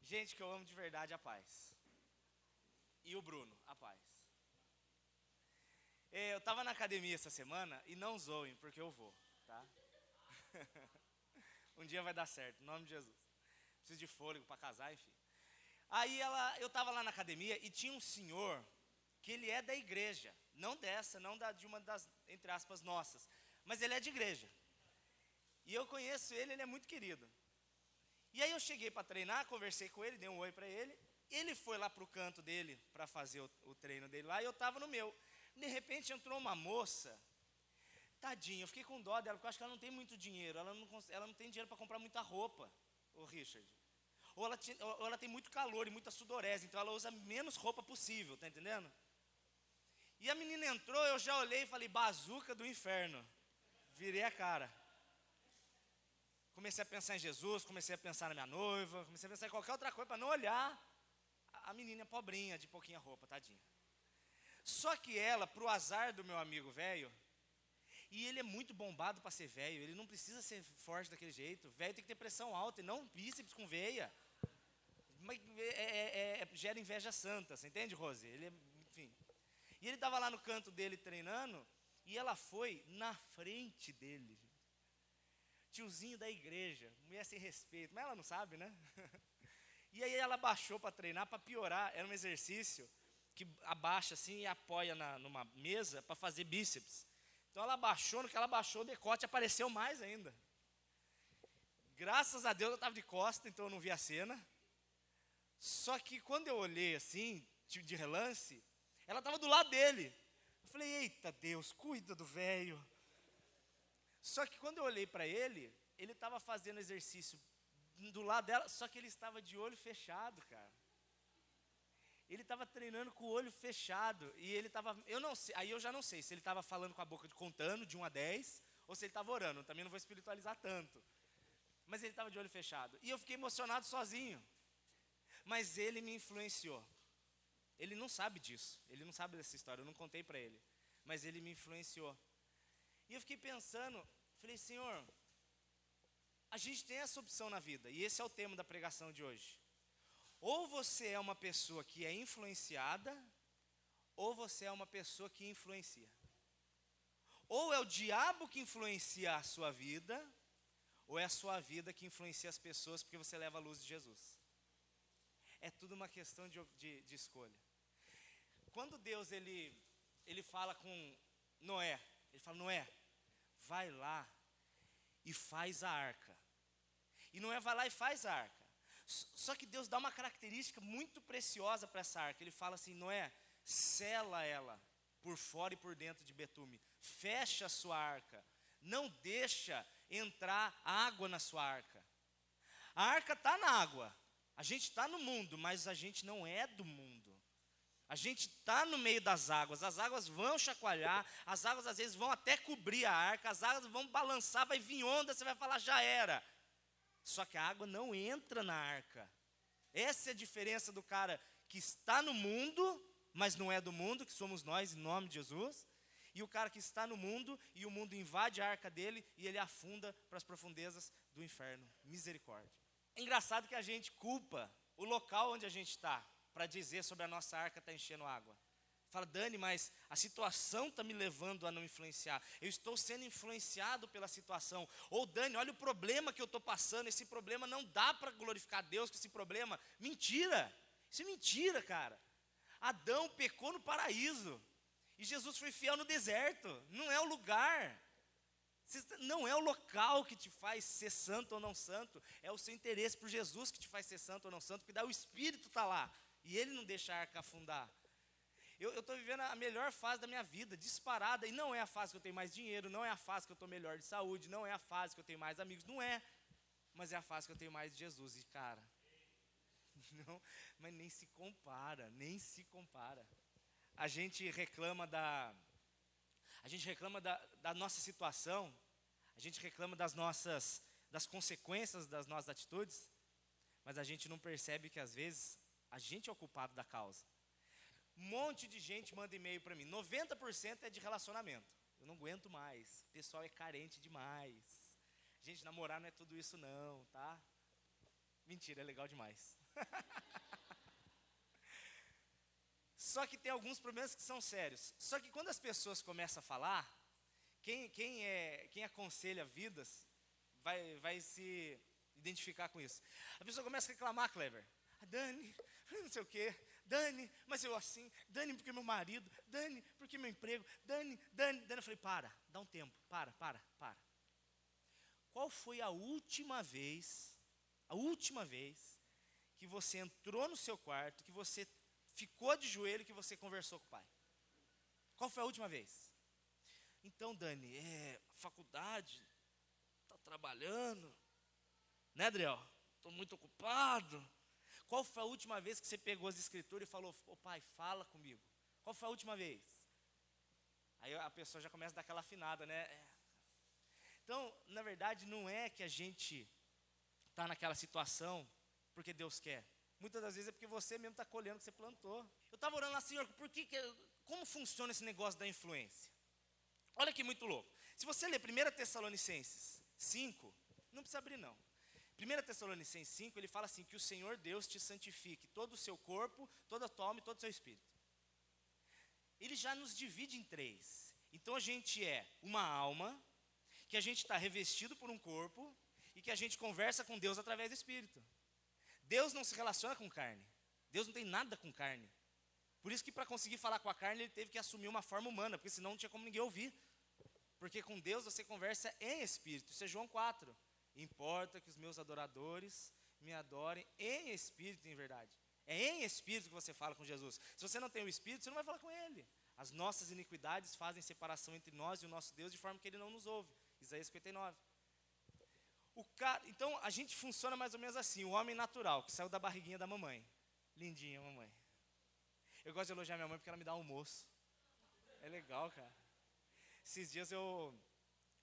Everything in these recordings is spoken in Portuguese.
Gente que eu amo de verdade, a paz. E o Bruno, a paz. Eu tava na academia essa semana e não zoem, porque eu vou, tá? Um dia vai dar certo, em nome de Jesus. Preciso de fôlego para casar, enfim. Eu tava lá na academia e tinha um senhor que ele é da igreja, não dessa, não de uma das, entre aspas, nossas, mas ele é de igreja. E eu conheço ele é muito querido. E aí eu cheguei para treinar, conversei com ele, dei um oi para ele. Ele foi lá pro canto dele para fazer o treino dele lá e eu tava no meu. De repente entrou uma moça, tadinha, eu fiquei com dó dela, porque eu acho que ela não tem muito dinheiro, ela não tem dinheiro para comprar muita roupa, o Richard. Ou ela tem muito calor e muita sudorese, então ela usa menos roupa possível, tá entendendo? E a menina entrou, eu já olhei e falei, bazuca do inferno. Virei a cara. Comecei a pensar em Jesus, comecei a pensar na minha noiva, comecei a pensar em qualquer outra coisa para não olhar a menina pobrinha, de pouquinha roupa, tadinha. Só que ela, pro azar do meu amigo velho, e ele é muito bombado para ser velho, ele não precisa ser forte daquele jeito. Velho tem que ter pressão alta e não bíceps com veia. Mas gera inveja santa, você entende, Rose? Enfim. E ele estava lá no canto dele treinando, e ela foi na frente dele. Tiozinho da igreja, mulher sem respeito, mas ela não sabe, né? E aí ela baixou para treinar, para piorar, era um exercício que abaixa assim e apoia numa mesa para fazer bíceps. Então ela abaixou, no que ela abaixou, o decote apareceu mais ainda. Graças a Deus eu estava de costa, então eu não vi a cena. Só que quando eu olhei assim, tipo de relance, ela estava do lado dele. Eu falei, eita Deus, cuida do velho. Só que quando eu olhei para ele estava fazendo exercício do lado dela, só que ele estava de olho fechado, cara. Ele estava treinando com o olho fechado e ele estava, eu não sei, aí eu já não sei se ele estava falando com a boca contando de 1 a 10 ou se ele estava orando. Eu também não vou espiritualizar tanto. Mas ele estava de olho fechado e eu fiquei emocionado sozinho. Mas ele me influenciou. Ele não sabe disso, ele não sabe dessa história, eu não contei para ele, mas ele me influenciou. E eu fiquei pensando, falei, Senhor, a gente tem essa opção na vida, e esse é o tema da pregação de hoje. Ou você é uma pessoa que é influenciada, ou você é uma pessoa que influencia. Ou é o diabo que influencia a sua vida, ou é a sua vida que influencia as pessoas porque você leva a luz de Jesus. É tudo uma questão de escolha. Quando Deus ele fala com Noé, ele fala, Noé, vai lá e faz a arca. E Noé vai lá e faz a arca. Só que Deus dá uma característica muito preciosa para essa arca. Ele fala assim, Noé, sela ela por fora e por dentro de betume. Fecha a sua arca. Não deixa entrar água na sua arca. A arca está na água. A gente está no mundo, mas a gente não é do mundo. A gente está no meio das águas, as águas vão chacoalhar, as águas às vezes vão até cobrir a arca, as águas vão balançar, vai vir onda, você vai falar, já era. Só que a água não entra na arca. Essa é a diferença do cara que está no mundo, mas não é do mundo, que somos nós, em nome de Jesus, e o cara que está no mundo, e o mundo invade a arca dele, e ele afunda para as profundezas do inferno. Misericórdia. É engraçado que a gente culpa o local onde a gente está, para dizer sobre a nossa arca está enchendo água. Fala, Dani, mas a situação está me levando a não influenciar. Eu estou sendo influenciado pela situação. Ou, Dani, olha o problema que eu estou passando. Esse problema não dá para glorificar a Deus com esse problema. Mentira. Isso é mentira, cara. Adão pecou no paraíso. E Jesus foi fiel no deserto. Não é o lugar. Não é o local que te faz ser santo ou não santo. É o seu interesse por Jesus que te faz ser santo ou não santo. Porque daí o Espírito está lá. E ele não deixa a arca afundar. Eu estou vivendo a melhor fase da minha vida, disparada. E não é a fase que eu tenho mais dinheiro, não é a fase que eu estou melhor de saúde, não é a fase que eu tenho mais amigos, não é. Mas é a fase que eu tenho mais de Jesus. E cara, não, mas nem se compara, nem se compara. A gente reclama da nossa situação, a gente reclama das consequências das nossas atitudes, mas a gente não percebe que às vezes a gente é o culpado da causa. Um monte de gente manda e-mail para mim, 90% é de relacionamento. Eu não aguento mais, o pessoal é carente demais. Gente, namorar não é tudo isso não, tá? Mentira, é legal demais. Só que tem alguns problemas que são sérios. Só que quando as pessoas começam a falar, quem aconselha vidas vai se identificar com isso. A pessoa começa a reclamar, Kleber. Dani, não sei o quê. Dani, mas eu assim. Dani, porque meu marido. Dani, porque meu emprego. Dani. Dani, eu falei, dá um tempo. Para. Qual foi a última vez que você entrou no seu quarto, que você ficou de joelho e que você conversou com o pai? Qual foi a última vez? Então, Dani, faculdade, tá trabalhando, né, Adriel? Estou muito ocupado. Qual foi a última vez que você pegou as escrituras e falou, ô pai, fala comigo? Qual foi a última vez? Aí a pessoa já começa a dar aquela afinada, né? Então, na verdade, não é que a gente está naquela situação porque Deus quer. Muitas das vezes é porque você mesmo está colhendo o que você plantou. Eu estava orando lá, Senhor, como funciona esse negócio da influência? Olha que muito louco. Se você ler 1 Tessalonicenses 5, não precisa abrir não. 1 Tessalonicenses 5, ele fala assim, que o Senhor Deus te santifique, todo o seu corpo, toda a tua alma e todo o seu espírito. Ele já nos divide em 3. Então a gente é uma alma, que a gente está revestido por um corpo, e que a gente conversa com Deus através do Espírito. Deus não se relaciona com carne. Deus não tem nada com carne. Por isso que para conseguir falar com a carne, ele teve que assumir uma forma humana, porque senão não tinha como ninguém ouvir. Porque com Deus você conversa em Espírito. Isso é João 4. Importa que os meus adoradores me adorem em Espírito e em verdade. É em Espírito que você fala com Jesus. Se você não tem o Espírito, você não vai falar com Ele. As nossas iniquidades fazem separação entre nós e o nosso Deus, de forma que Ele não nos ouve. Isaías 59. Então, a gente funciona mais ou menos assim. O homem natural, que saiu da barriguinha da mamãe. Lindinha, mamãe. Eu gosto de elogiar minha mãe porque ela me dá almoço. É legal, cara. Esses dias eu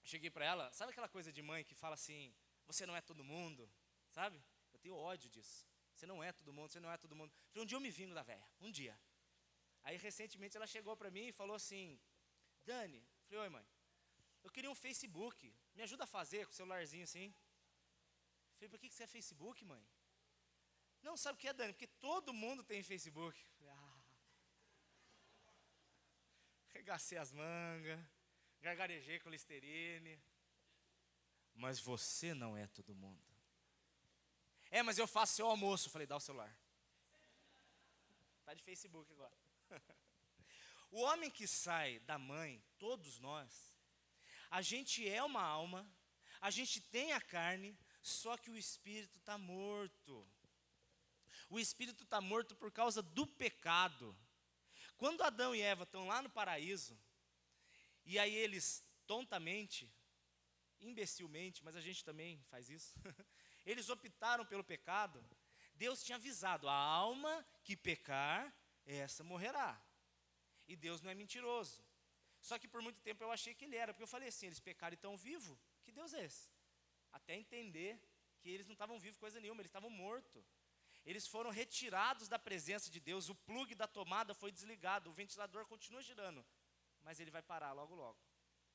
cheguei pra ela. Sabe aquela coisa de mãe que fala assim, você não é todo mundo? Sabe? Eu tenho ódio disso. Você não é todo mundo, você não é todo mundo. Falei, um dia eu me vingo da velha. Um dia. Aí, recentemente, ela chegou pra mim e falou assim, Dani, falei, oi, mãe. Eu queria um Facebook. Me ajuda a fazer com o celularzinho assim. Falei, por que você é Facebook, mãe? Não, sabe o que é, Dani? Porque todo mundo tem Facebook. Falei, regacei as mangas, gargarejei com Listerine. Mas você não é todo mundo. Mas eu faço seu almoço. Falei, dá o celular. Tá de Facebook agora. O homem que sai da mãe, todos nós, a gente é uma alma, a gente tem a carne, só que o espírito está morto. O espírito está morto por causa do pecado. Quando Adão e Eva estão lá no paraíso, e aí eles tontamente, imbecilmente, mas a gente também faz isso, eles optaram pelo pecado, Deus tinha avisado, a alma que pecar, essa morrerá. E Deus não é mentiroso. Só que por muito tempo eu achei que ele era, porque eu falei assim, eles pecaram e estão vivos, que Deus é esse? Até entender que eles não estavam vivos coisa nenhuma, eles estavam mortos. Eles foram retirados da presença de Deus, o plugue da tomada foi desligado, o ventilador continua girando, mas ele vai parar logo logo.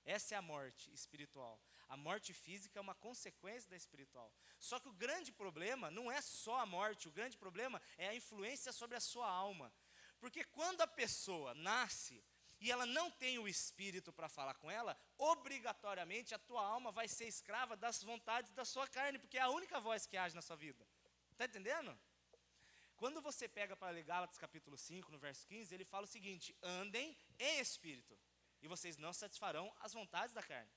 Essa é a morte espiritual. A morte física é uma consequência da espiritual. Só que o grande problema não é só a morte, o grande problema é a influência sobre a sua alma. Porque quando a pessoa nasce e ela não tem o espírito para falar com ela, obrigatoriamente a tua alma vai ser escrava das vontades da sua carne, porque é a única voz que age na sua vida. Está entendendo? Quando você pega para ler Gálatas capítulo 5, no verso 15, ele fala o seguinte, andem em espírito, e vocês não satisfarão as vontades da carne.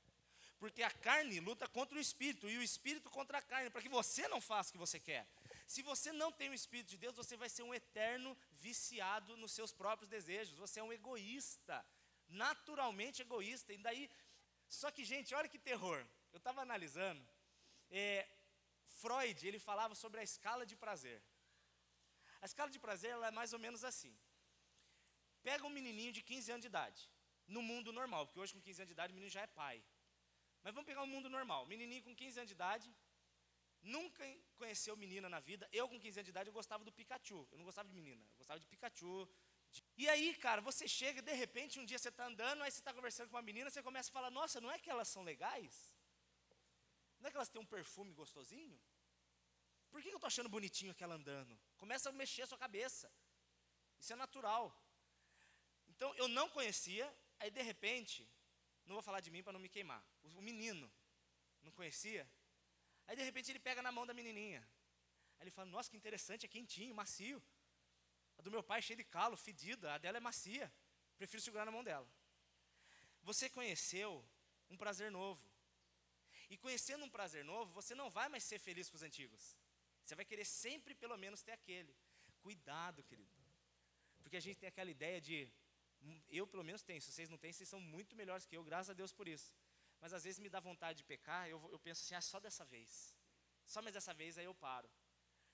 Porque a carne luta contra o espírito, e o espírito contra a carne, para que você não faça o que você quer. Se você não tem o Espírito de Deus, você vai ser um eterno viciado nos seus próprios desejos. Você é um egoísta, naturalmente egoísta. E daí, só que, gente, olha que terror. Eu estava analisando, Freud, ele falava sobre a escala de prazer. A escala de prazer, ela é mais ou menos assim. Pega um menininho de 15 anos de idade, no mundo normal, porque hoje com 15 anos de idade o menino já é pai. Mas vamos pegar um mundo normal, menininho com 15 anos de idade, nunca conheceu menina na vida. Eu com 15 anos de idade eu gostava do Pikachu. Eu não gostava de menina, eu gostava de Pikachu. E aí, cara, você chega, de repente, um dia você está andando, aí você está conversando com uma menina, você começa a falar, nossa, não é que elas são legais? Não é que elas têm um perfume gostosinho? Por que eu estou achando bonitinho aquela andando? Começa a mexer a sua cabeça. Isso é natural. Então, eu não conhecia, aí de repente, não vou falar de mim para não me queimar. O menino não conhecia, aí de repente ele pega na mão da menininha. Aí ele fala, nossa, que interessante, é quentinho, macio. A do meu pai é cheia de calo, fedida, a dela é macia. Prefiro segurar na mão dela. Você conheceu um prazer novo. E conhecendo um prazer novo, você não vai mais ser feliz com os antigos. Você vai querer sempre, pelo menos, ter aquele. Cuidado, querido. Porque a gente tem aquela ideia de... Eu, pelo menos, tenho. Se vocês não têm, vocês são muito melhores que eu. Graças a Deus por isso. Mas, às vezes, me dá vontade de pecar. Eu penso assim, só dessa vez. Só mais dessa vez, aí eu paro.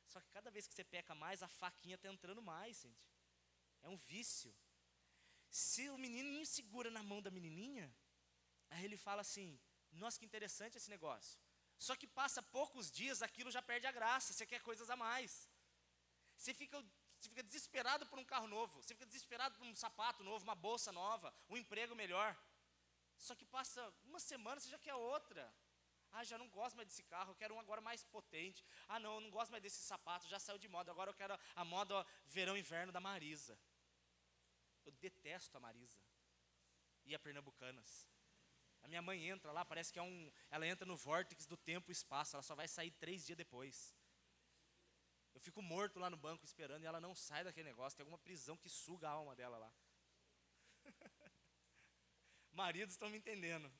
Só que cada vez que você peca mais, a faquinha está entrando mais, gente. É um vício. Se o menininho segura na mão da menininha, aí ele fala assim, nossa, que interessante esse negócio. Só que passa poucos dias, aquilo já perde a graça, você quer coisas a mais. Você fica desesperado por um carro novo, você fica desesperado por um sapato novo, uma bolsa nova, um emprego melhor. Só que passa uma semana, você já quer outra. Ah, já não gosto mais desse carro, eu quero um agora mais potente. Ah, não, eu não gosto mais desse sapato, já saiu de moda, agora eu quero a moda verão-inverno da Marisa. Eu detesto a Marisa e a Pernambucanas. A minha mãe entra lá, parece que ela entra no vórtice do tempo e espaço, ela só vai sair 3 dias depois. Eu fico morto lá no banco esperando e ela não sai daquele negócio, tem alguma prisão que suga a alma dela lá. Maridos estão me entendendo.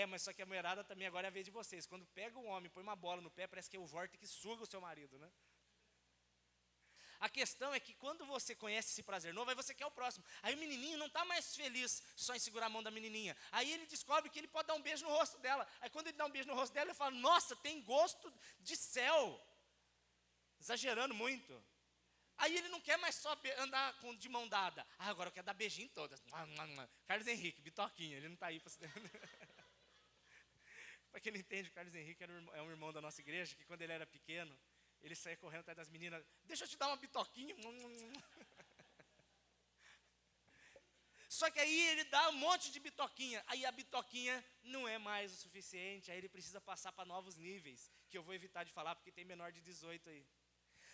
Mas só que a mulherada também agora é a vez de vocês. Quando pega um homem, põe uma bola no pé, parece que é o vórtice que suga o seu marido, né? A questão é que quando você conhece esse prazer novo, aí você quer o próximo. Aí o menininho não está mais feliz só em segurar a mão da menininha. Aí ele descobre que ele pode dar um beijo no rosto dela. Aí quando ele dá um beijo no rosto dela, ele fala, nossa, tem gosto de céu. Exagerando muito. Aí ele não quer mais só andar de mão dada. Ah, agora eu quero dar beijinho em todas. Carlos Henrique, bitoquinha, ele não está aí para se... Para quem não entende, o Carlos Henrique é um irmão da nossa igreja, que quando ele era pequeno, ele saía correndo atrás das meninas, deixa eu te dar uma bitoquinha. Só que aí ele dá um monte de bitoquinha, aí a bitoquinha não é mais o suficiente, aí ele precisa passar para novos níveis, que eu vou evitar de falar porque tem menor de 18 aí.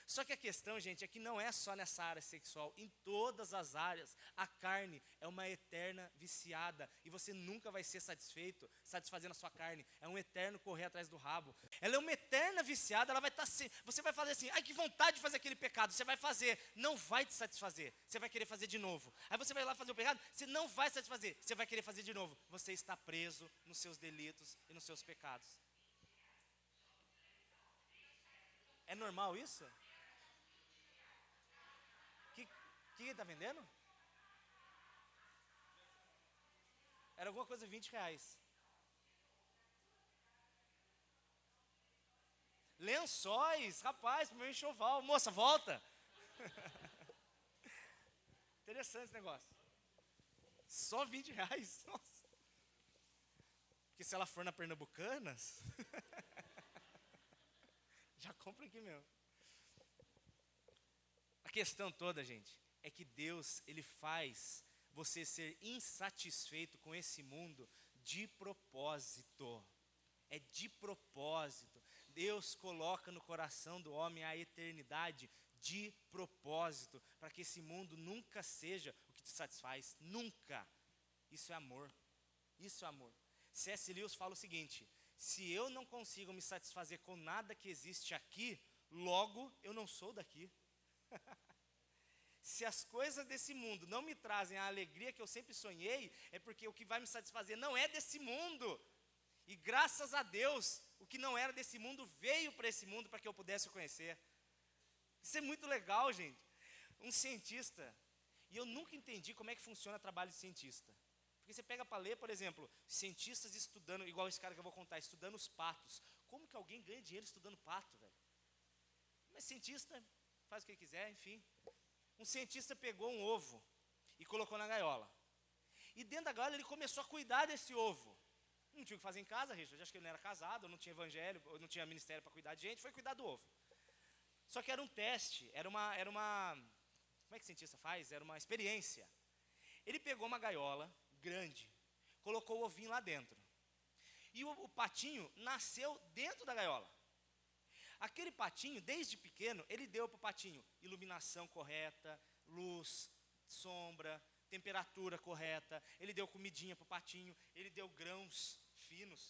Só que a questão, gente, é que não é só nessa área sexual. Em todas as áreas, a carne é uma eterna viciada. E você nunca vai ser satisfeito satisfazendo a sua carne. É um eterno correr atrás do rabo. Ela é uma eterna viciada, ela vai estar... Você vai fazer assim, ai que vontade de fazer aquele pecado. Você vai fazer, não vai te satisfazer. Você vai querer fazer de novo. Aí você vai lá fazer o pecado, você não vai satisfazer. Você vai querer fazer de novo. Você está preso nos seus delitos e nos seus pecados. É normal isso? O que ele está vendendo? Era alguma coisa de R$20. Lençóis, rapaz, para o meu enxoval. Moça, volta. Interessante esse negócio. Só R$20. Nossa. Porque se ela for na Pernambucanas, já compra aqui mesmo. A questão toda, gente, é que Deus, Ele faz você ser insatisfeito com esse mundo de propósito. É de propósito. Deus coloca no coração do homem a eternidade de propósito, para que esse mundo nunca seja o que te satisfaz. Nunca. Isso é amor. Isso é amor. C.S. Lewis fala o seguinte, se eu não consigo me satisfazer com nada que existe aqui, logo eu não sou daqui. Se as coisas desse mundo não me trazem a alegria que eu sempre sonhei, é porque o que vai me satisfazer não é desse mundo. E graças a Deus, o que não era desse mundo veio para esse mundo para que eu pudesse o conhecer. Isso é muito legal, gente. Um cientista, e eu nunca entendi como é que funciona o trabalho de cientista. Porque você pega para ler, por exemplo, cientistas estudando, igual esse cara que eu vou contar, estudando os patos. Como que alguém ganha dinheiro estudando pato, velho? Mas cientista faz o que ele quiser, enfim. Um cientista pegou um ovo e colocou na gaiola. E dentro da gaiola ele começou a cuidar desse ovo. Não tinha o que fazer em casa, Richard. Acho que ele não era casado, não tinha evangelho, não tinha ministério para cuidar de gente, foi cuidar do ovo. Só que era um teste, era uma... Como é que o cientista faz? Era uma experiência. Ele pegou uma gaiola grande, colocou o ovinho lá dentro. E o patinho nasceu dentro da gaiola. Aquele patinho, desde pequeno, ele deu para o patinho iluminação correta, luz, sombra, temperatura correta. Ele deu comidinha para o patinho, ele deu grãos finos,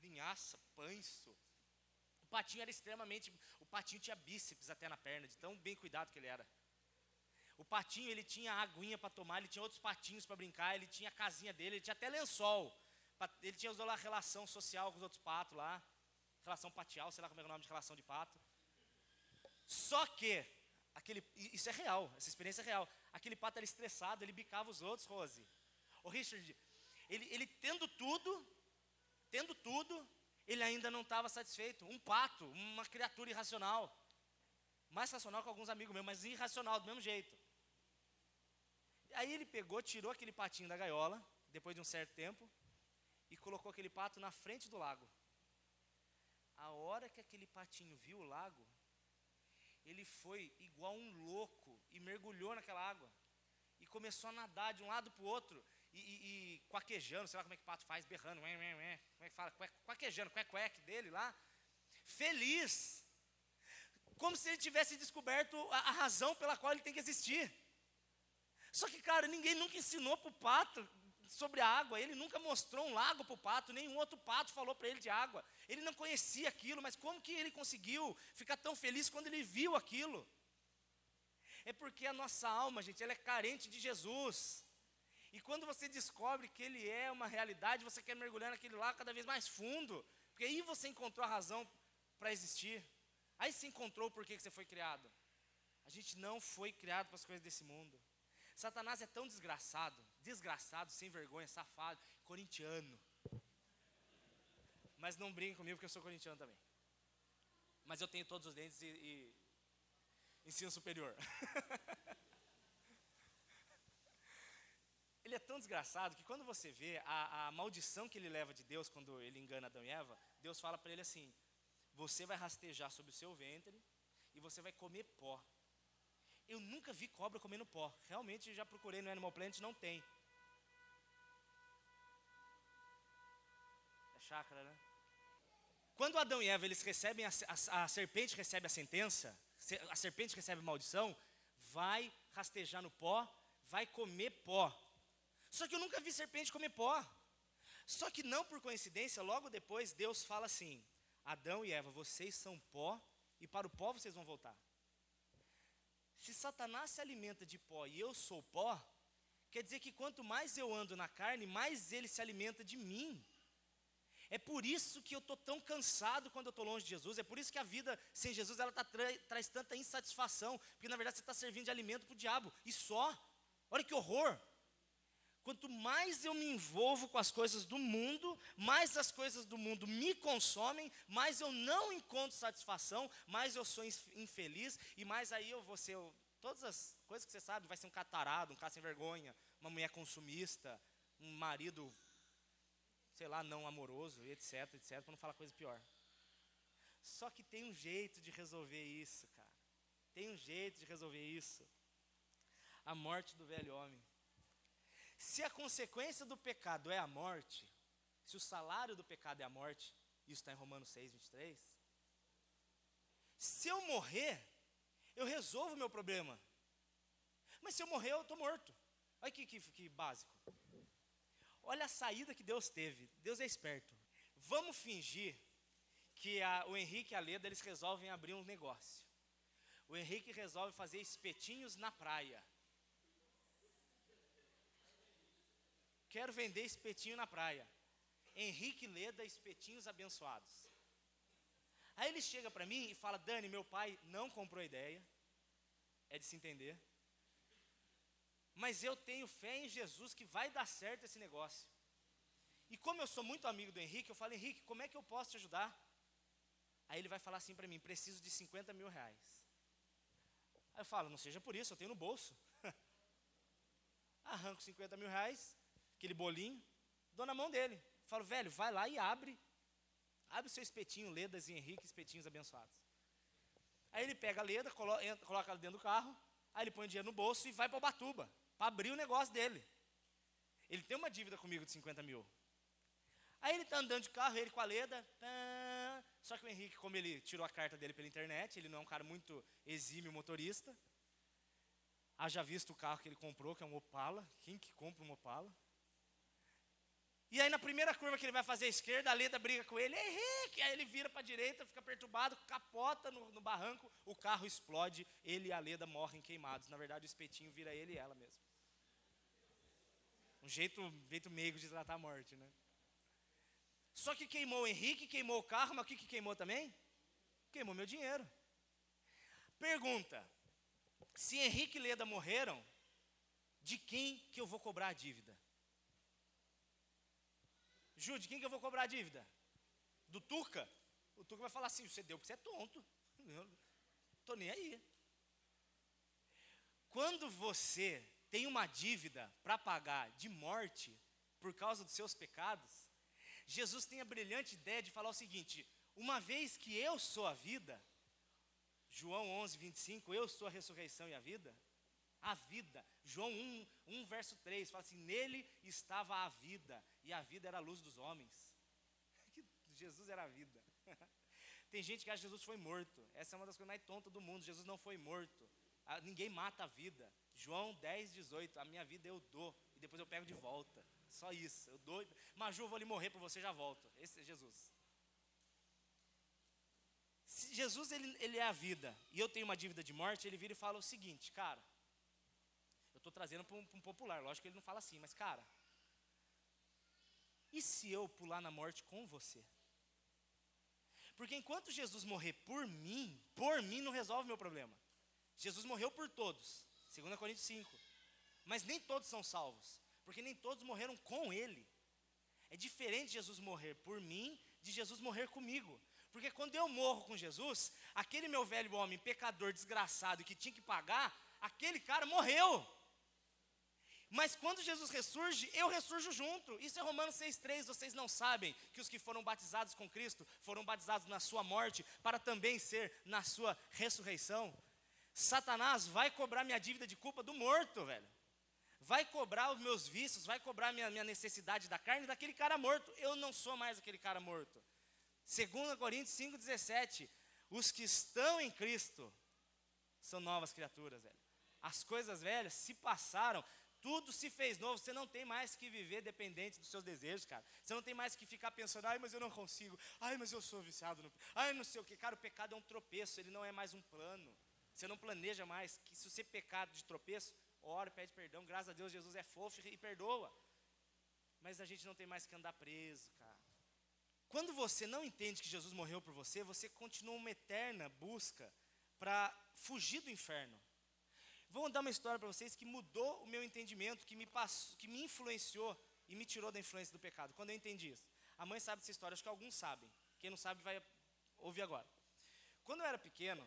linhaça, pães. O patinho era extremamente... O patinho tinha bíceps até na perna, de tão bem cuidado que ele era. O patinho, ele tinha aguinha para tomar, ele tinha outros patinhos para brincar, ele tinha a casinha dele, ele tinha até lençol. Ele tinha lá relação social com os outros patos lá. Relação patial, sei lá como é o nome de relação de pato. Só que, isso é real, essa experiência é real. Aquele pato era estressado, ele bicava os outros, Rose. O Richard, ele tendo tudo, ele ainda não estava satisfeito. Um pato, uma criatura irracional. Mais racional que alguns amigos meus, mas irracional do mesmo jeito. Aí ele pegou, tirou aquele patinho da gaiola, depois de um certo tempo, e colocou aquele pato na frente do lago. A hora que aquele patinho viu o lago, ele foi igual um louco e mergulhou naquela água. E começou a nadar de um lado para o outro, e quaquejando, sei lá como é que o pato faz, berrando, como é que fala, quaquejando, queque dele lá, feliz, como se ele tivesse descoberto a razão pela qual ele tem que existir. Só que, cara, ninguém nunca ensinou para o pato sobre a água, ele nunca mostrou um lago para o pato, nenhum outro pato falou para ele de água, ele não conhecia aquilo, mas como que ele conseguiu ficar tão feliz quando ele viu aquilo? É porque a nossa alma, gente, ela é carente de Jesus, e quando você descobre que Ele é uma realidade, você quer mergulhar naquele lago cada vez mais fundo, porque aí você encontrou a razão para existir, aí você encontrou o porquê que você foi criado. A gente não foi criado para as coisas desse mundo. Satanás é tão desgraçado, sem vergonha, safado, corintiano. Mas não brinque comigo porque eu sou corintiano também. Mas eu tenho todos os dentes e ensino superior. Ele é tão desgraçado que quando você vê a maldição que ele leva de Deus quando ele engana Adão e Eva, Deus fala para ele assim: você vai rastejar sobre o seu ventre e você vai comer pó. Eu nunca vi cobra comendo pó. Realmente já procurei no Animal Planet, não tem. É chácara, né? Quando Adão e Eva eles recebem, a serpente recebe a sentença, a serpente recebe a maldição, vai rastejar no pó, vai comer pó. Só que eu nunca vi serpente comer pó. Só que não por coincidência, logo depois Deus fala assim: Adão e Eva, vocês são pó e para o pó vocês vão voltar. Se Satanás se alimenta de pó e eu sou pó, quer dizer que quanto mais eu ando na carne, mais ele se alimenta de mim. É por isso que eu estou tão cansado quando eu estou longe de Jesus, é por isso que a vida sem Jesus ela traz tanta insatisfação, porque na verdade você está servindo de alimento para o diabo, e só. Olha que horror. Quanto mais eu me envolvo com as coisas do mundo, mais as coisas do mundo me consomem, mais eu não encontro satisfação, mais eu sou infeliz, e mais aí eu vou ser, todas as coisas que você sabe, vai ser um catarado, um cara sem vergonha, uma mulher consumista, um marido, sei lá, não amoroso, etc, para não falar coisa pior. Só que tem um jeito de resolver isso, cara. Tem um jeito de resolver isso. A morte do velho homem. Se a consequência do pecado é a morte, se o salário do pecado é a morte, isso está em Romanos 6, 23, se eu morrer, eu resolvo o meu problema. Mas se eu morrer, eu estou morto. Olha que básico. Olha a saída que Deus teve. Deus é esperto. Vamos fingir que o Henrique e a Leda, eles resolvem abrir um negócio. O Henrique resolve fazer espetinhos na praia. Quero vender espetinho na praia. Henrique Leda, espetinhos abençoados. Aí ele chega para mim e fala: Dani, meu pai não comprou a ideia. É de se entender. Mas eu tenho fé em Jesus que vai dar certo esse negócio. E como eu sou muito amigo do Henrique, eu falo: Henrique, como é que eu posso te ajudar? Aí ele vai falar assim para mim: preciso de 50 mil reais. Aí eu falo: não seja por isso, eu tenho no bolso. Arranco 50 mil reais, aquele bolinho, dou na mão dele. Falo: velho, vai lá e abre o seu espetinho, Ledas e Henrique, espetinhos abençoados. Aí ele pega a Leda, coloca ela dentro do carro, aí ele põe o dinheiro no bolso e vai para Ubatuba, para abrir o negócio dele. Ele tem uma dívida comigo de 50 mil. Aí ele está andando de carro, ele com a Leda, Só que o Henrique, como ele tirou a carta dele pela internet, ele não é um cara muito exímio motorista. Haja visto o carro que ele comprou, que é um Opala. Quem que compra um Opala? E aí na primeira curva que ele vai fazer à esquerda, a Leda briga com ele, Henrique! Aí ele vira para a direita, fica perturbado, capota no barranco, o carro explode, ele e a Leda morrem queimados. Na verdade o espetinho vira ele e ela mesmo. Um jeito meigo de tratar a morte, né? Só que queimou o Henrique, queimou o carro, mas o que queimou também? Queimou meu dinheiro. Pergunta, se Henrique e Leda morreram, de quem que eu vou cobrar a dívida? Ju, de quem que eu vou cobrar a dívida? Do Tuca? O Tuca vai falar assim, você deu porque você é tonto. Eu tô nem aí. Quando você tem uma dívida para pagar de morte, por causa dos seus pecados, Jesus tem a brilhante ideia de falar o seguinte, uma vez que eu sou a vida, João 11, 25, eu sou a ressurreição e a vida, João 1 verso 3, fala assim, nele estava a vida, e a vida era a luz dos homens. Jesus era a vida. Tem gente que acha que Jesus foi morto, essa é uma das coisas mais tontas do mundo, Jesus não foi morto, ninguém mata a vida. João 10, 18, a minha vida eu dou, e depois eu pego de volta, só isso, eu dou, Maju, eu vou ali morrer por você, já volto, esse é Jesus. Se Jesus ele é a vida, e eu tenho uma dívida de morte, ele vira e fala o seguinte, cara, eu estou trazendo para um popular, lógico que ele não fala assim, mas cara, e se eu pular na morte com você? Porque enquanto Jesus morrer por mim não resolve meu problema. Jesus morreu por todos, 2 Coríntios 5, mas nem todos são salvos, porque nem todos morreram com ele. É diferente Jesus morrer por mim, de Jesus morrer comigo. Porque quando eu morro com Jesus, aquele meu velho homem, pecador, desgraçado, que tinha que pagar, aquele cara morreu. Mas quando Jesus ressurge, eu ressurjo junto. Isso é Romanos 6,3, vocês não sabem que os que foram batizados com Cristo, foram batizados na sua morte, para também ser na sua ressurreição. Satanás vai cobrar minha dívida de culpa do morto, velho. Vai cobrar os meus vícios, vai cobrar minha necessidade da carne daquele cara morto. Eu não sou mais aquele cara morto. 2 Coríntios 5,17, os que estão em Cristo são novas criaturas, velho. As coisas velhas se passaram, tudo se fez novo. Você não tem mais que viver dependente dos seus desejos, cara. Você não tem mais que ficar pensando, ai, mas eu não consigo, ai, mas eu sou viciado, ai, não sei o que. Cara, o pecado é um tropeço, ele não é mais um plano. Você não planeja mais, que se você pecar de tropeço, ora, pede perdão, graças a Deus, Jesus é fofo e perdoa. Mas a gente não tem mais que andar preso, cara. Quando você não entende que Jesus morreu por você, você continua uma eterna busca para fugir do inferno. Vou dar uma história para vocês que mudou o meu entendimento, que me influenciou e me tirou da influência do pecado. Quando eu entendi isso. A mãe sabe dessa história, acho que alguns sabem. Quem não sabe vai ouvir agora. Quando eu era pequeno,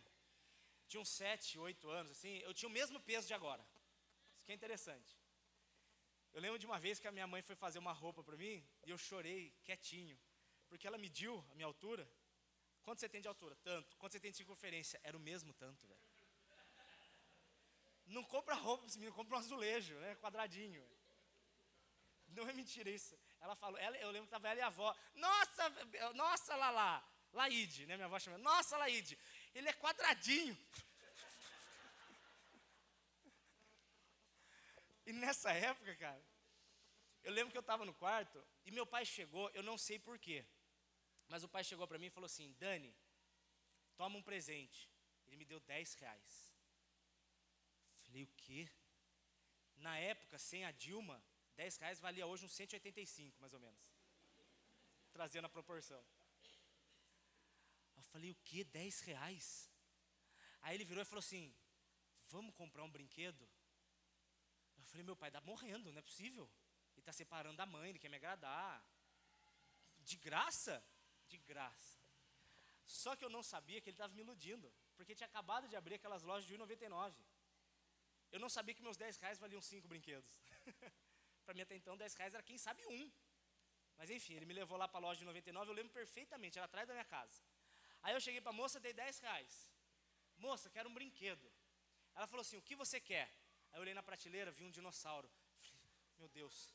tinha uns 7, 8 anos, assim, eu tinha o mesmo peso de agora. Isso que é interessante. Eu lembro de uma vez que a minha mãe foi fazer uma roupa para mim, e eu chorei quietinho. Porque ela mediu a minha altura. Quanto você tem de altura? Tanto. Quanto você tem de circunferência? Era o mesmo tanto, velho. Não compra roupa para esse menino, compra um azulejo, né? Quadradinho. Não é mentira isso. Ela falou, eu lembro que estava ela e a avó. Nossa, Lala. Laide, né? Minha avó chamava. Nossa, Laide. Ele é quadradinho. E nessa época, cara, eu lembro que eu estava no quarto e meu pai chegou, eu não sei porquê. Mas o pai chegou para mim e falou assim, Dani, toma um presente. Ele me deu R$10. Falei, o quê? Na época, sem a Dilma, R$10 valia hoje uns 185, mais ou menos. Trazendo a proporção. Eu falei, o quê? R$10? Aí ele virou e falou assim, vamos comprar um brinquedo? Eu falei, meu pai tá morrendo, não é possível. Ele está separando da mãe, ele quer me agradar. De graça? De graça. Só que eu não sabia que ele estava me iludindo, porque tinha acabado de abrir aquelas lojas de R$1,99. Eu não sabia que meus R$10 valiam 5 brinquedos. Para mim até então R$10 era quem sabe um. Mas enfim, ele me levou lá para a loja de R$99, eu lembro perfeitamente, era atrás da minha casa. Aí eu cheguei para a moça, dei R$10. Moça, quero um brinquedo. Ela falou assim, o que você quer? Aí eu olhei na prateleira, vi um dinossauro. Falei, meu Deus,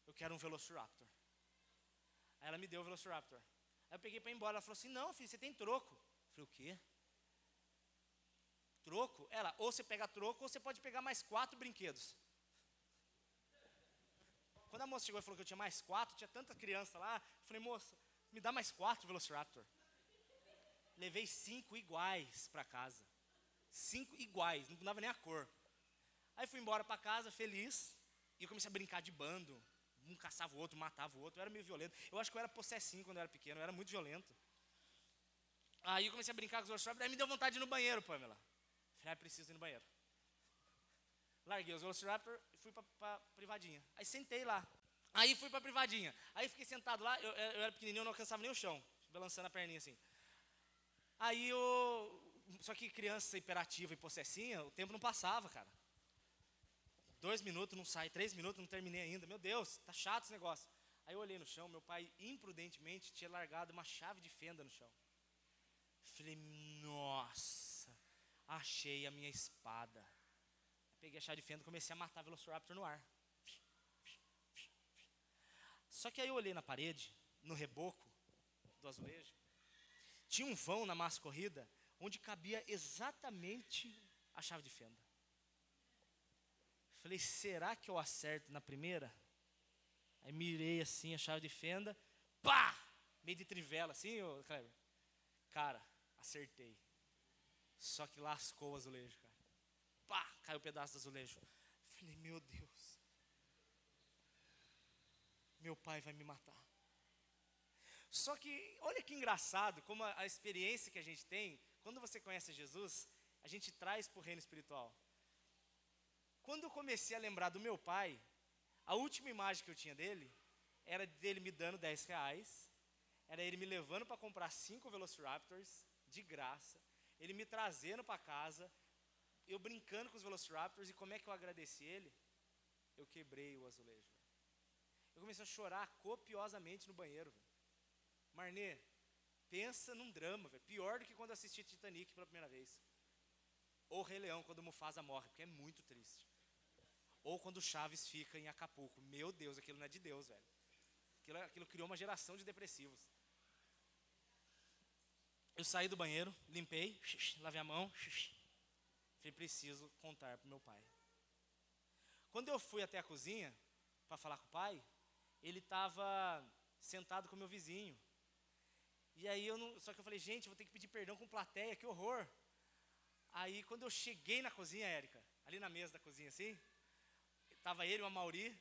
eu quero um Velociraptor. Aí ela me deu o Velociraptor. Aí eu peguei para ir embora. Ela falou assim, não, filho, você tem troco. Eu falei, o quê? Troco? Ela, ou você pega troco, ou você pode pegar mais 4 brinquedos. Quando a moça chegou e falou que eu tinha mais 4, tinha tanta criança lá, eu falei, moça, me dá mais 4 Velociraptor. Levei 5 iguais para casa. 5 iguais, não dava nem a cor. Aí fui embora para casa, feliz, e eu comecei a brincar de bando. Um caçava o outro, matava o outro, eu era meio violento. Eu acho que eu era possessinho quando eu era pequeno, eu era muito violento. Aí eu comecei a brincar com os Velociraptor, daí me deu vontade de ir no banheiro, Pamela. Falei, preciso ir no banheiro. Larguei os Velociraptor e fui pra privadinha. Aí sentei lá. Aí fui pra privadinha. Aí fiquei sentado lá, eu era pequenininho, eu não alcançava nem o chão. Balançando a perninha assim. Aí só que criança hiperativa e possessinha, o tempo não passava, cara. 2 minutos não sai, 3 minutos não terminei ainda. Meu Deus, tá chato esse negócio. Aí eu olhei no chão, meu pai imprudentemente tinha largado uma chave de fenda no chão. Falei, nossa, achei a minha espada. Peguei a chave de fenda e comecei a matar Velociraptor no ar. Só que aí eu olhei na parede, no reboco do azulejo, tinha um vão na massa corrida, onde cabia exatamente a chave de fenda. Falei, será que eu acerto na primeira? Aí mirei assim a chave de fenda, pá! Meio de trivela assim, ô Kleber. Cara, acertei. Só que lascou o azulejo, cara. Pá! Caiu um pedaço do azulejo. Falei, meu Deus. Meu pai vai me matar. Só que, olha que engraçado, como a experiência que a gente tem, quando você conhece Jesus, a gente traz para o reino espiritual. Quando eu comecei a lembrar do meu pai, a última imagem que eu tinha dele, era dele me dando R$10, era ele me levando para comprar 5 Velociraptors, de graça, ele me trazendo para casa, eu brincando com os Velociraptors, e como é que eu agradeci ele? Eu quebrei o azulejo. Eu comecei a chorar copiosamente no banheiro. Marnê, pensa num drama, véio, pior do que quando assisti Titanic pela primeira vez. Ou Rei Leão, quando Mufasa morre, porque é muito triste. Ou quando Chaves fica em Acapulco. Meu Deus, aquilo não é de Deus, velho. Aquilo criou uma geração de depressivos. Eu saí do banheiro, limpei, lavei a mão, falei, preciso contar pro meu pai. Quando eu fui até a cozinha para falar com o pai, ele estava sentado com o meu vizinho. E aí só que eu falei, gente, eu vou ter que pedir perdão com plateia, que horror. Aí quando eu cheguei na cozinha, Érica, ali na mesa da cozinha assim, tava ele e o Amauri,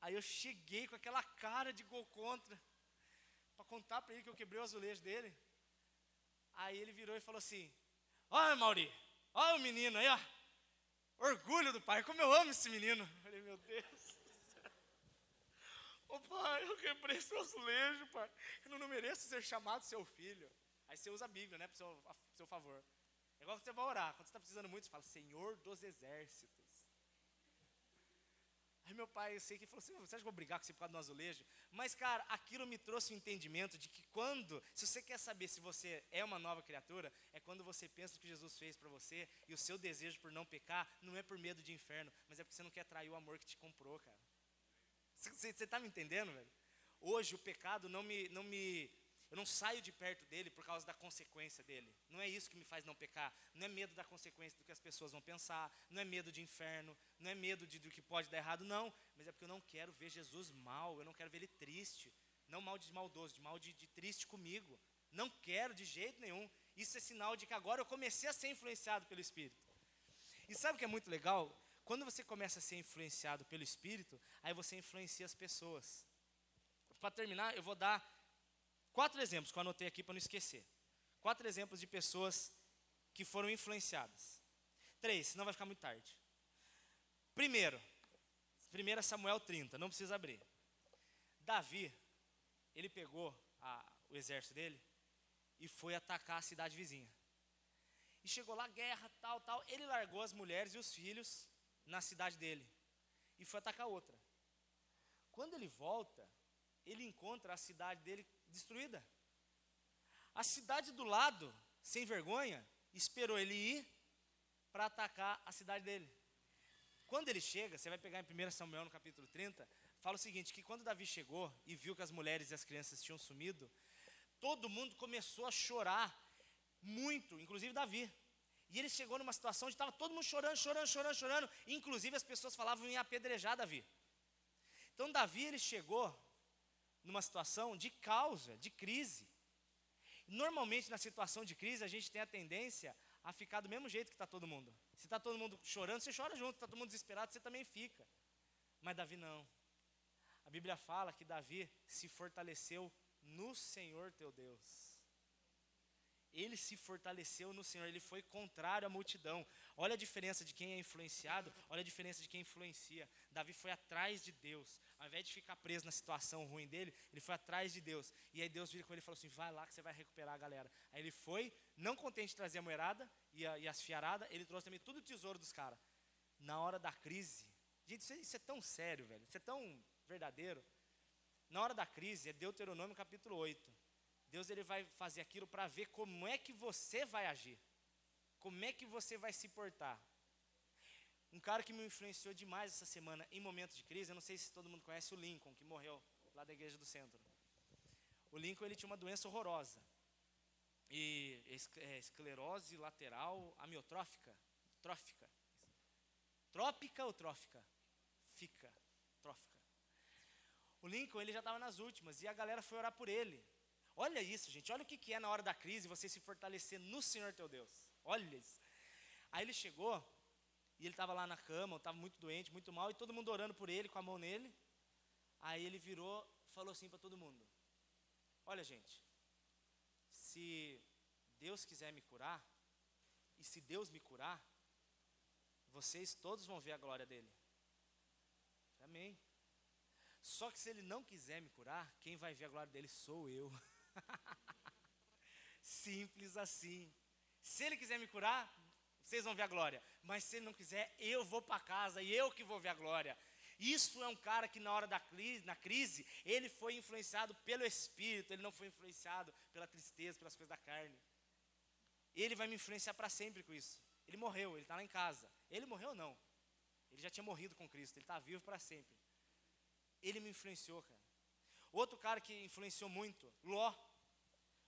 aí eu cheguei com aquela cara de gol contra, para contar para ele que eu quebrei o azulejo dele. Aí ele virou e falou assim, olha Amauri, olha o menino aí, ó, orgulho do pai, como eu amo esse menino. Eu falei, meu Deus. Ô pai, eu quebrei seu azulejo, pai. Eu não mereço ser chamado seu filho. Aí você usa a Bíblia, né, pro seu favor. É igual que você vai orar. Quando você está precisando muito, você fala, Senhor dos Exércitos. Aí meu pai, eu sei que falou assim, você acha que eu vou brigar com você por causa do azulejo? Mas, cara, aquilo me trouxe um entendimento de que se você quer saber se você é uma nova criatura, é quando você pensa no que Jesus fez para você, e o seu desejo por não pecar, não é por medo de inferno, mas é porque você não quer trair o amor que te comprou, cara. Você está me entendendo, velho? Hoje o pecado eu não saio de perto dele por causa da consequência dele. Não é isso que me faz não pecar. Não é medo da consequência do que as pessoas vão pensar. Não é medo de inferno. Não é medo do que pode dar errado, não. Mas é porque eu não quero ver Jesus mal. Eu não quero ver ele triste. Não mal de maldoso, de mal de triste comigo. Não quero de jeito nenhum. Isso é sinal de que agora eu comecei a ser influenciado pelo Espírito. E sabe o que é muito legal? Quando você começa a ser influenciado pelo Espírito, aí você influencia as pessoas. Para terminar, eu vou dar 4 exemplos que eu anotei aqui para não esquecer. 4 exemplos de pessoas que foram influenciadas. 3, senão vai ficar muito tarde. Primeiro, 1 Samuel 30, não precisa abrir. Davi, ele pegou o exército dele e foi atacar a cidade vizinha. E chegou lá, guerra, tal. Ele largou as mulheres e os filhos na cidade dele e foi atacar outra. Quando ele volta, ele encontra a cidade dele destruída. A cidade do lado, sem vergonha, esperou ele ir para atacar a cidade dele. Quando ele chega, você vai pegar em 1 Samuel no capítulo 30, fala o seguinte, que quando Davi chegou e viu que as mulheres e as crianças tinham sumido, todo mundo começou a chorar muito, inclusive Davi. E ele chegou numa situação onde estava todo mundo chorando, inclusive as pessoas falavam em apedrejar Davi. Então Davi, ele chegou numa situação de causa, de crise. Normalmente na situação de crise a gente tem a tendência a ficar do mesmo jeito que está todo mundo. Se está todo mundo chorando, você chora junto, se está todo mundo desesperado, você também fica. Mas Davi não. A Bíblia fala que Davi se fortaleceu no Senhor teu Deus. Ele se fortaleceu no Senhor, ele foi contrário à multidão. Olha a diferença de quem é influenciado, olha a diferença de quem influencia. Davi foi atrás de Deus. Ao invés de ficar preso na situação ruim dele, ele foi atrás de Deus. E aí Deus vira com ele e falou assim, vai lá que você vai recuperar a galera. Aí ele foi, não contente de trazer a moerada e as fiaradas, ele trouxe também tudo o tesouro dos caras. Na hora da crise, gente, isso é tão sério, velho, isso é tão verdadeiro. Na hora da crise, é Deuteronômio capítulo 8. Deus, ele vai fazer aquilo para ver como é que você vai agir. Como é que você vai se portar. Um cara que me influenciou demais essa semana em momentos de crise, eu não sei se todo mundo conhece o Lincoln, que morreu lá da igreja do centro. O Lincoln, ele tinha uma doença horrorosa. Esclerose lateral amiotrófica. Trópica ou trófica? Trófica. O Lincoln, ele já estava nas últimas e a galera foi orar por ele. Olha isso, gente, olha o que é na hora da crise você se fortalecer no Senhor teu Deus. Olha isso. Aí ele chegou, e ele estava lá na cama, estava muito doente, muito mal, e todo mundo orando por ele, com a mão nele. Aí ele virou, falou assim para todo mundo, olha gente, se Deus quiser me curar, e se Deus me curar, vocês todos vão ver a glória dele. Amém. Só que se ele não quiser me curar, quem vai ver a glória dele sou eu. Simples assim. Se ele quiser me curar, vocês vão ver a glória. Mas se ele não quiser, eu vou para casa e eu que vou ver a glória. Isso é um cara que na hora da crise, na crise, ele foi influenciado pelo Espírito, ele não foi influenciado pela tristeza, pelas coisas da carne. Ele vai me influenciar para sempre com isso. Ele morreu, ele está lá em casa. Ele morreu não. Ele já tinha morrido com Cristo, ele está vivo para sempre. Ele me influenciou, cara. Outro cara que influenciou muito, Ló.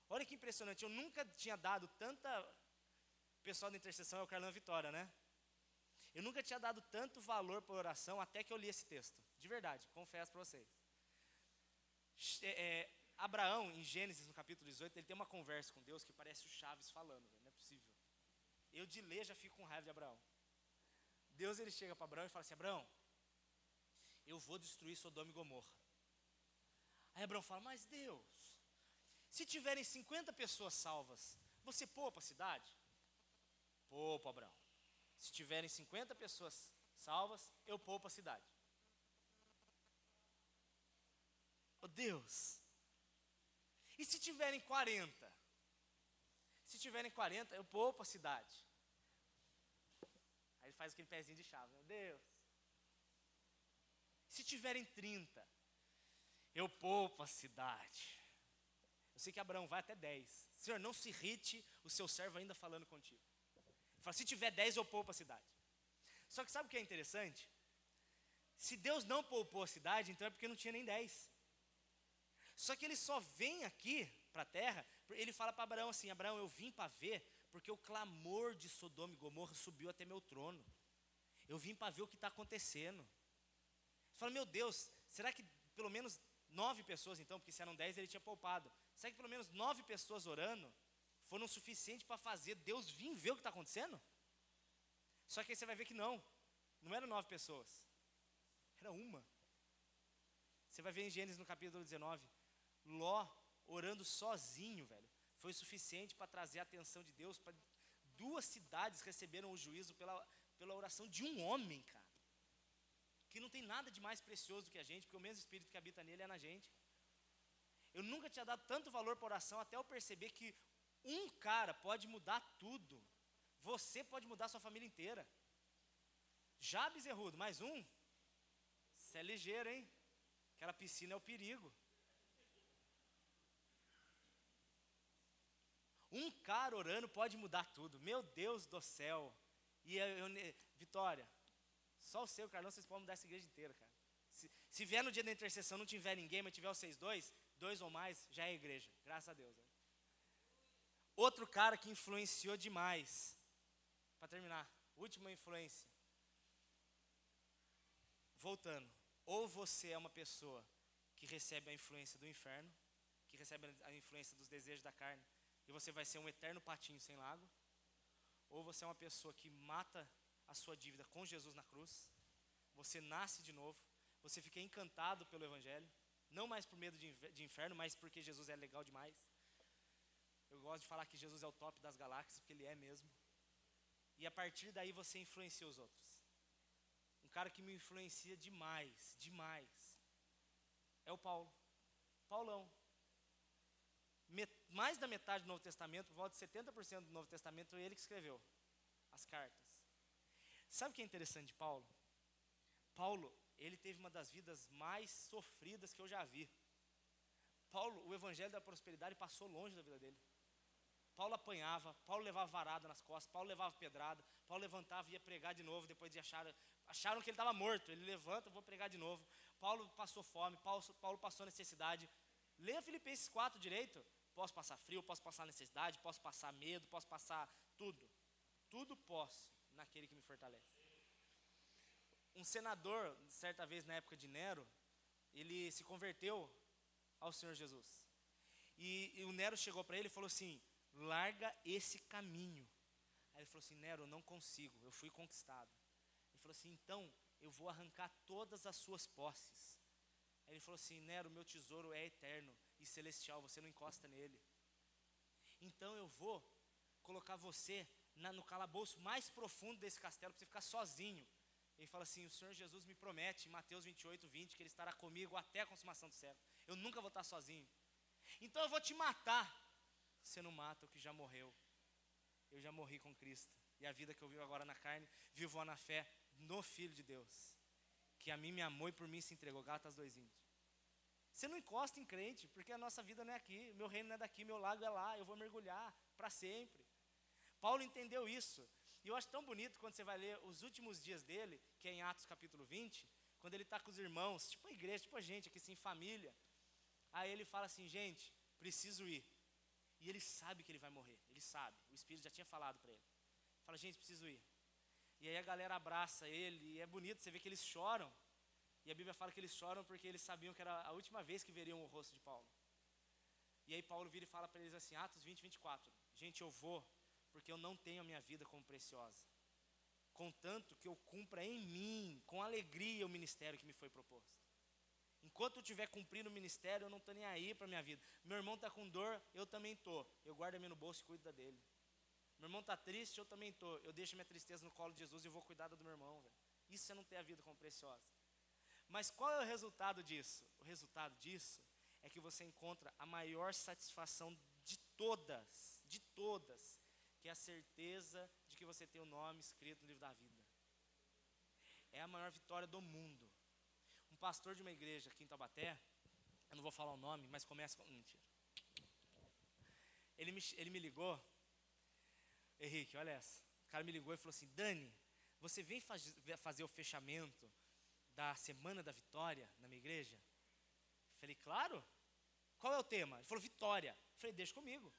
Olha que impressionante, eu nunca tinha dado tanta... O pessoal da intercessão é o Carlão Vitória, né? Eu nunca tinha dado tanto valor para a oração até que eu li esse texto. De verdade, confesso para vocês. Abraão, em Gênesis, no capítulo 18, ele tem uma conversa com Deus que parece o Chaves falando, não é possível. Eu de ler já fico com raiva de Abraão. Deus, ele chega para Abraão e fala assim, Abraão, eu vou destruir Sodoma e Gomorra. Aí Abraão fala, mas Deus, se tiverem 50 pessoas salvas, você poupa a cidade? Poupa, Abraão. Se tiverem 50 pessoas salvas, eu poupo a cidade. Oh Deus, e se tiverem 40? Se tiverem 40, eu poupo a cidade. Aí ele faz aquele pezinho de chave, meu Deus. Se tiverem 30, eu poupo a cidade. Eu sei que Abraão vai até 10. Senhor, não se irrite o seu servo ainda falando contigo. Ele fala, se tiver 10, eu poupo a cidade. Só que sabe o que é interessante? Se Deus não poupou a cidade, então é porque não tinha nem 10. Só que ele só vem aqui para a terra, ele fala para Abraão assim, Abraão, eu vim para ver, porque o clamor de Sodoma e Gomorra subiu até meu trono. Eu vim para ver o que está acontecendo. Ele fala, meu Deus, será que pelo menos 9 pessoas então, porque se eram 10 ele tinha poupado. Será que pelo menos 9 pessoas orando foram suficientes para fazer Deus vir ver o que está acontecendo? Só que aí você vai ver que não eram 9 pessoas, era uma. Você vai ver em Gênesis no capítulo 19, Ló orando sozinho, velho, foi suficiente para trazer a atenção de Deus, para 2 cidades receberam o juízo pela oração de um homem, cara. Que não tem nada de mais precioso do que a gente, porque o mesmo Espírito que habita nele é na gente. Eu nunca tinha dado tanto valor para a oração até eu perceber que um cara pode mudar tudo. Você pode mudar sua família inteira. Já bezerrudo, mais um? Você é ligeiro, hein? Aquela piscina é o perigo. Um cara orando pode mudar tudo. Meu Deus do céu. E Vitória, só o Carlão, vocês podem mudar essa igreja inteira, cara. Se vier no dia da intercessão não tiver ninguém, mas tiver vocês dois, 2 ou mais já é igreja, graças a Deus. Né? Outro cara que influenciou demais, para terminar, última influência. Voltando, ou você é uma pessoa que recebe a influência do inferno, que recebe a influência dos desejos da carne, e você vai ser um eterno patinho sem lago, ou você é uma pessoa que mata a sua dívida com Jesus na cruz, você nasce de novo, você fica encantado pelo Evangelho, não mais por medo de inferno, mas porque Jesus é legal demais. Eu gosto de falar que Jesus é o top das galáxias, porque Ele é mesmo. E a partir daí você influencia os outros. Um cara que me influencia demais, demais, é o Paulo. Paulão. Mais da metade do Novo Testamento, por volta de 70% do Novo Testamento, é ele que escreveu as cartas. Sabe o que é interessante de Paulo? Paulo, ele teve uma das vidas mais sofridas que eu já vi. Paulo, o evangelho da prosperidade passou longe da vida dele. Paulo apanhava, Paulo levava varada nas costas, Paulo levava pedrada, Paulo levantava e ia pregar de novo, depois de acharam que ele estava morto, ele levanta, vou pregar de novo. Paulo passou fome, Paulo passou necessidade. Leia Filipenses 4 direito. Posso passar frio, posso passar necessidade, posso passar medo, posso passar tudo. Tudo posso naquele que me fortalece. Um senador, certa vez na época de Nero, ele se converteu ao Senhor Jesus. E o Nero chegou para ele e falou assim, larga esse caminho. Aí ele falou assim, Nero, eu não consigo, eu fui conquistado. Ele falou assim, então eu vou arrancar todas as suas posses. Aí ele falou assim, Nero, meu tesouro é eterno e celestial, você não encosta nele. Então eu vou colocar você no calabouço mais profundo desse castelo, para você ficar sozinho. Ele fala assim, o Senhor Jesus me promete, em Mateus 28, 20, que Ele estará comigo até a consumação do século. Eu nunca vou estar sozinho. Então eu vou te matar. Você não mata o que já morreu. Eu já morri com Cristo. E a vida que eu vivo agora na carne, vivo na fé no Filho de Deus, que a mim me amou e por mim se entregou. Gálatas 2:20. Você não encosta em crente, porque a nossa vida não é aqui, meu reino não é daqui, meu lago é lá, eu vou mergulhar para sempre. Paulo entendeu isso. E eu acho tão bonito quando você vai ler os últimos dias dele, que é em Atos capítulo 20, quando ele está com os irmãos, tipo a igreja, tipo a gente aqui, assim, família. Aí ele fala assim, gente, preciso ir. E ele sabe que ele vai morrer, ele sabe, o Espírito já tinha falado para ele. Fala, gente, preciso ir. E aí a galera abraça ele, e é bonito, você vê que eles choram. E a Bíblia fala que eles choram porque eles sabiam que era a última vez que veriam o rosto de Paulo. E aí Paulo vira e fala para eles assim, Atos 20, 24. Gente, eu vou, porque eu não tenho a minha vida como preciosa. Contanto que eu cumpra em mim, com alegria, o ministério que me foi proposto. Enquanto eu estiver cumprindo o ministério, eu não estou nem aí para a minha vida. Meu irmão está com dor, eu também estou. Eu guardo a minha no bolso e cuido da dele. Meu irmão está triste, eu também estou. Eu deixo minha tristeza no colo de Jesus e eu vou cuidar do meu irmão. Véio. Isso é não ter a vida como preciosa. Mas qual é o resultado disso? O resultado disso é que você encontra a maior satisfação de todas, que é a certeza de que você tem o nome escrito no livro da vida. É a maior vitória do mundo. Um pastor de uma igreja aqui em Taubaté, eu não vou falar o nome, mas começa com... Mentira. Ele me ligou, Henrique, olha essa. O cara me ligou e falou assim, Dani, você vem fazer o fechamento da Semana da Vitória na minha igreja? Eu falei, claro. Qual é o tema? Ele falou, vitória. Eu falei, deixa comigo.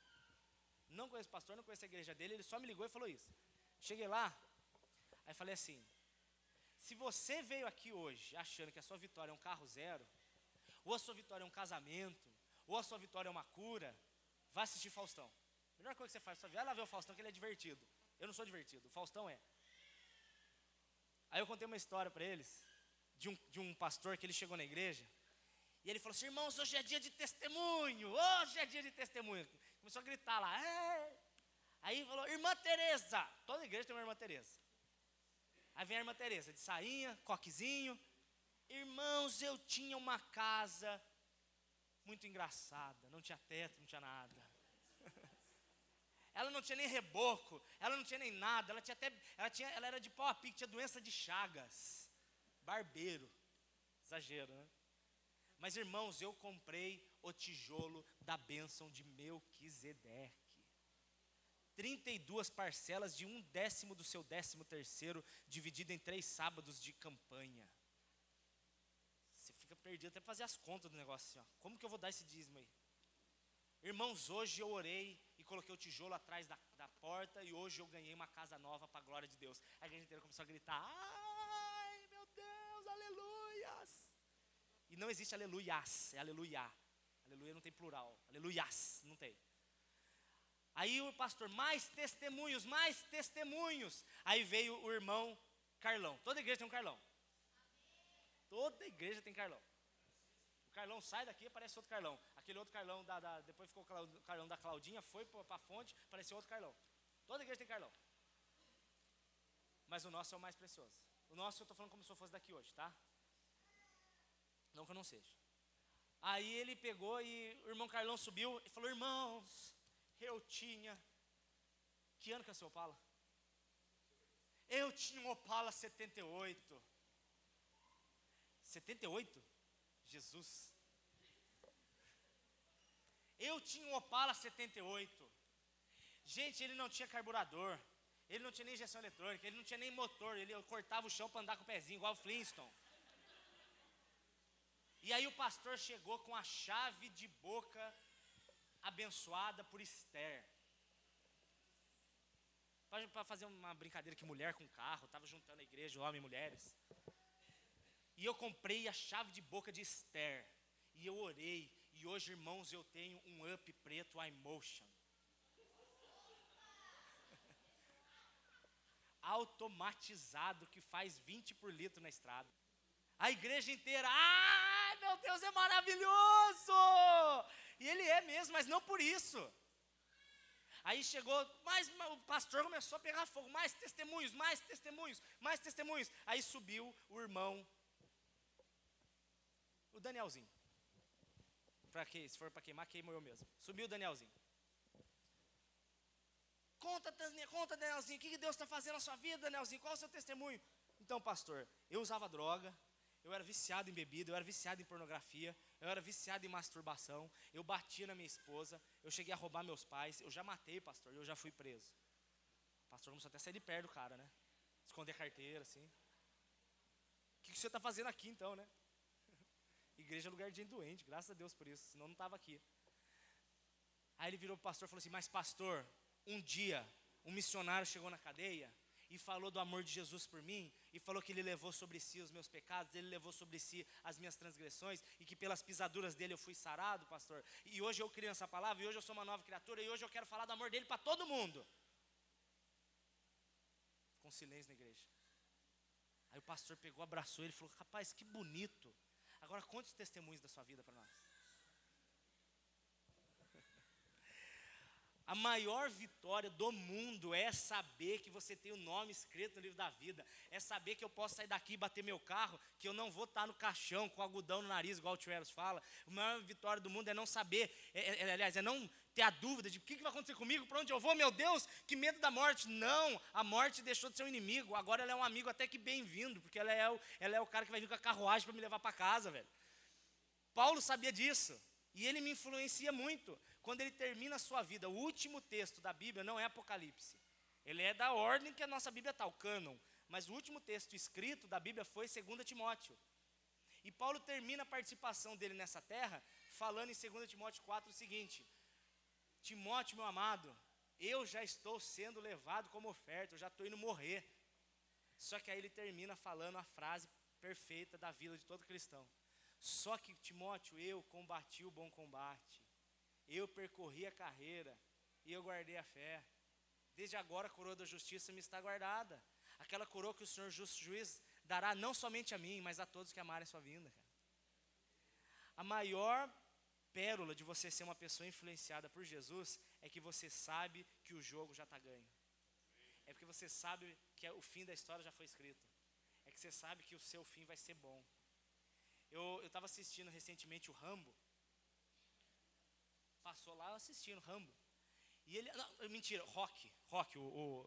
Não conheço o pastor, não conheço a igreja dele, ele só me ligou e falou isso. Cheguei lá, aí falei assim, se você veio aqui hoje achando que a sua vitória é um carro zero, ou a sua vitória é um casamento, ou a sua vitória é uma cura, vá assistir Faustão. A melhor coisa que você faz, só vai lá ver o Faustão, que ele é divertido. Eu não sou divertido, o Faustão é. Aí eu contei uma história para eles, de um pastor que ele chegou na igreja, e ele falou assim, irmãos, hoje é dia de testemunho, hoje é dia de testemunho. Começou a gritar lá, Aí falou, irmã Tereza, toda igreja tem uma irmã Tereza. Aí vem a irmã Tereza, de sainha, coquezinho. Irmãos, eu tinha uma casa muito engraçada, não tinha teto, não tinha nada. Ela não tinha nem reboco, ela não tinha nem nada, ela era de pau a pique, tinha doença de Chagas, barbeiro, exagero, né? Mas irmãos, eu comprei o tijolo da bênção de Melquisedeque. 32 parcelas de 1/10 do seu 13º, dividido em 3 sábados de campanha. Você fica perdi até pra fazer as contas do negócio assim, ó. Como que eu vou dar esse dízimo aí? Irmãos, hoje eu orei e coloquei o tijolo atrás da porta e hoje eu ganhei uma casa nova para a glória de Deus. A igreja inteira começou a gritar, ai meu Deus, aleluias. E não existe aleluias, é aleluia. Aleluia não tem plural, aleluias, não tem. Aí o pastor, mais testemunhos, mais testemunhos. Aí veio o irmão Carlão, toda igreja tem um Carlão. Toda igreja tem Carlão. O Carlão sai daqui, aparece outro Carlão. Aquele outro Carlão, depois ficou o Carlão da Claudinha, foi para a fonte, apareceu outro Carlão. Toda igreja tem Carlão. Mas o nosso é o mais precioso. O nosso eu estou falando como se eu fosse daqui hoje, tá? Não que eu não seja. Aí ele pegou e o irmão Carlão subiu e falou, irmãos, eu tinha... Que ano que é o seu Opala? Eu tinha um Opala 78. 78? Jesus. Eu tinha um Opala 78. Gente, ele não tinha carburador. Ele não tinha nem injeção eletrônica. Ele não tinha nem motor. Eu cortava o chão para andar com o pezinho, igual o Flintstone. E aí o pastor chegou com a chave de boca abençoada por Esther. Para fazer uma brincadeira que mulher com carro. Estava juntando a igreja, homens e mulheres. E eu comprei a chave de boca de Esther. E eu orei. E hoje, irmãos, eu tenho um up preto iMotion. Automatizado, que faz 20 por litro na estrada. A igreja inteira, ai meu Deus, é maravilhoso! E ele é mesmo, mas não por isso. Aí chegou, mas o pastor começou a pegar fogo, mais testemunhos, mais testemunhos, mais testemunhos. Aí subiu o irmão, o Danielzinho. Se for para queimar, queimo eu mesmo. Subiu o Danielzinho. Conta, Danielzinho, o que Deus está fazendo na sua vida, Danielzinho? Qual é o seu testemunho? Então, pastor, eu usava droga, eu era viciado em bebida, eu era viciado em pornografia, eu era viciado em masturbação, eu batia na minha esposa, eu cheguei a roubar meus pais, eu já matei, pastor, e eu já fui preso. O pastor começou até a sair de perto do cara, né? Esconder carteira, assim. O que você está fazendo aqui, então, né? Igreja é lugar de gente doente, graças a Deus por isso, senão não estava aqui. Aí ele virou para o pastor e falou assim, mas pastor, um dia um missionário chegou na cadeia e falou do amor de Jesus por mim, e falou que ele levou sobre si os meus pecados, ele levou sobre si as minhas transgressões, e que pelas pisaduras dele eu fui sarado, pastor, e hoje eu criei essa palavra, e hoje eu sou uma nova criatura, e hoje eu quero falar do amor dele para todo mundo. Ficou um silêncio na igreja. Aí o pastor pegou, abraçou ele e falou, rapaz, que bonito. Agora conte os testemunhos da sua vida para nós. A maior vitória do mundo é saber que você tem o nome escrito no livro da vida. É saber que eu posso sair daqui e bater meu carro, que eu não vou estar no caixão com algodão no nariz, igual o tio Eros fala. A maior vitória do mundo é não saber, aliás, é não ter a dúvida de o que vai acontecer comigo, para onde eu vou, meu Deus, que medo da morte. Não, a morte deixou de ser um inimigo, agora ela é um amigo até que bem-vindo, porque ela é o cara que vai vir com a carruagem para me levar para casa, velho. Paulo sabia disso, e ele me influencia muito. Quando ele termina a sua vida, o último texto da Bíblia não é Apocalipse. Ele é da ordem que a nossa Bíblia está, o cânon. Mas o último texto escrito da Bíblia foi 2 Timóteo. E Paulo termina a participação dele nessa terra, falando em 2 Timóteo 4 o seguinte, Timóteo, meu amado, eu já estou sendo levado como oferta, eu já estou indo morrer. Só que aí ele termina falando a frase perfeita da vida de todo cristão. Só que, Timóteo, eu combati o bom combate. Eu percorri a carreira e eu guardei a fé. Desde agora a coroa da justiça me está guardada. Aquela coroa que o Senhor justo juiz dará não somente a mim, mas a todos que amarem a sua vinda. Cara. A maior pérola de você ser uma pessoa influenciada por Jesus é que você sabe que o jogo já está ganho. É porque você sabe que o fim da história já foi escrito. É que você sabe que o seu fim vai ser bom. Eu estava assistindo recentemente o Rambo. Passou lá assistindo Rambo. E ele, não, mentira, Rock,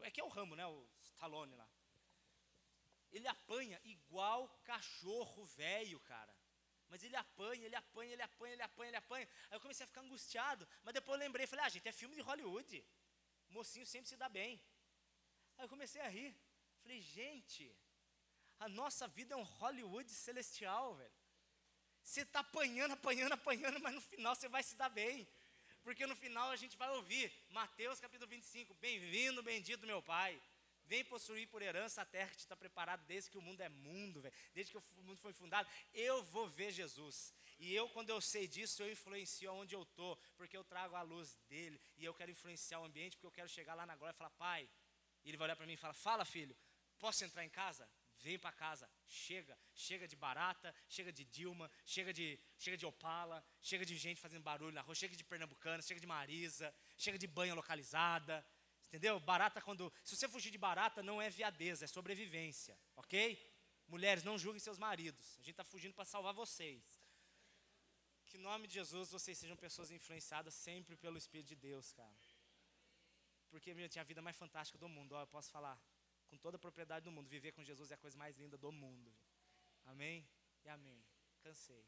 é que é o Rambo, né, o Stallone lá. Ele apanha igual cachorro velho, cara. Mas ele apanha. Aí eu comecei a ficar angustiado, mas depois eu lembrei, falei, gente, é filme de Hollywood. O mocinho sempre se dá bem. Aí eu comecei a rir. Falei, gente, a nossa vida é um Hollywood celestial, velho. Você está apanhando, apanhando, apanhando, mas no final você vai se dar bem. Porque no final a gente vai ouvir, Mateus capítulo 25, bem-vindo, bendito meu Pai. Vem possuir por herança a terra que te está preparada desde que o mundo é mundo, velho. Desde que o mundo foi fundado, eu vou ver Jesus. E eu, quando eu sei disso, eu influencio aonde eu estou, porque eu trago a luz dele. E eu quero influenciar o ambiente, porque eu quero chegar lá na glória e falar, Pai. E ele vai olhar para mim e falar, fala filho, posso entrar em casa? Vem para casa, chega de barata, chega de Dilma, chega de Opala, chega de gente fazendo barulho na rua, chega de pernambucana, chega de Marisa, chega de banha localizada. Entendeu? Barata se você fugir de barata, não é viadeza, é sobrevivência, ok? Mulheres, não julguem seus maridos. A gente está fugindo para salvar vocês. Que em nome de Jesus vocês sejam pessoas influenciadas sempre pelo Espírito de Deus, cara. Porque eu tinha a vida mais fantástica do mundo, ó, eu posso falar com toda a propriedade do mundo. Viver com Jesus é a coisa mais linda do mundo. Amém? E amém. Cansei.